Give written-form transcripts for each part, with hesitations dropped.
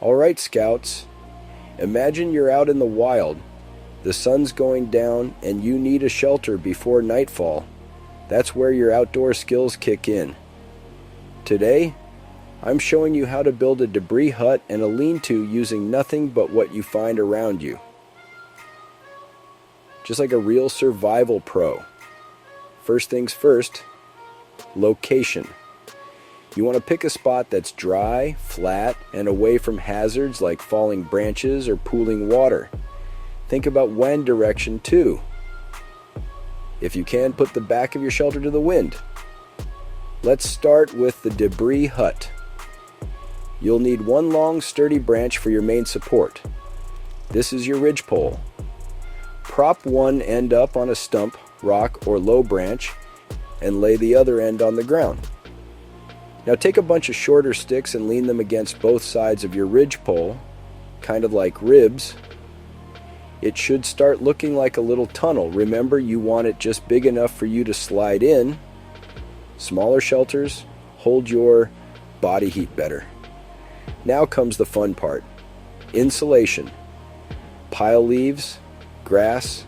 Alright, Scouts, imagine you're out in the wild. The sun's going down and you need a shelter before nightfall. That's where your outdoor skills kick in. Today, I'm showing you how to build a debris hut and a lean-to using nothing but what you find around you. Just like a real survival pro. First things first, location. You want to pick a spot that's dry, flat, and away from hazards like falling branches or pooling water. Think about wind direction too. If you can, put the back of your shelter to the wind. Let's start with the debris hut. You'll need one long sturdy branch for your main support. This is your ridgepole. Prop one end up on a stump, rock, or low branch and lay the other end on the ground. Now take a bunch of shorter sticks and lean them against both sides of your ridgepole, kind of like ribs. It should start looking like a little tunnel. Remember, you want it just big enough for you to slide in. Smaller shelters hold your body heat better. Now comes the fun part. Insulation. Pile leaves, grass,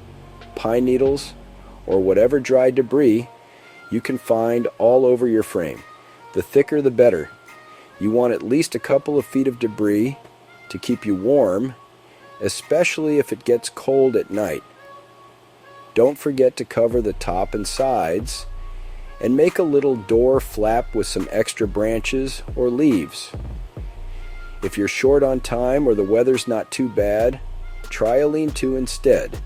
pine needles, or whatever dry debris you can find all over your frame. The thicker the better. You want at least a couple of feet of debris to keep you warm, especially if it gets cold at night. Don't forget to cover the top and sides, and make a little door flap with some extra branches or leaves. If you're short on time or the weather's not too bad, try a lean-to instead.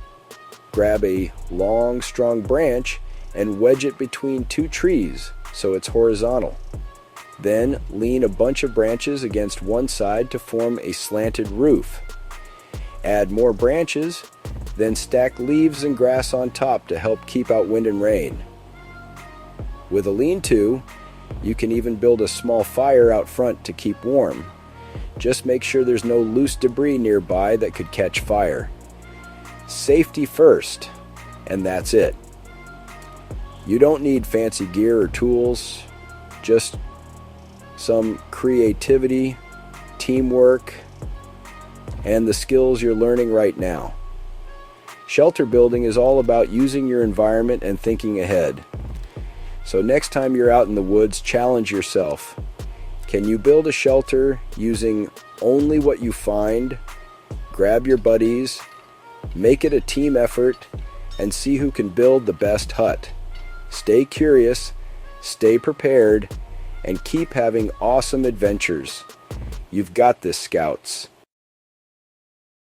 Grab a long, strong branch and wedge it between two trees so it's horizontal. Then lean a bunch of branches against one side to form a slanted roof. Add more branches, then stack leaves and grass on top to help keep out wind and rain. With a lean-to, you can even build a small fire out front to keep warm. Just make sure there's no loose debris nearby that could catch fire. Safety first, and that's it. You don't need fancy gear or tools, just some creativity, teamwork, and the skills you're learning right now. Shelter building is all about using your environment and thinking ahead. So next time you're out in the woods, challenge yourself. Can you build a shelter using only what you find? Grab your buddies, make it a team effort, and see who can build the best hut. Stay curious, stay prepared, and keep having awesome adventures. You've got this, Scouts.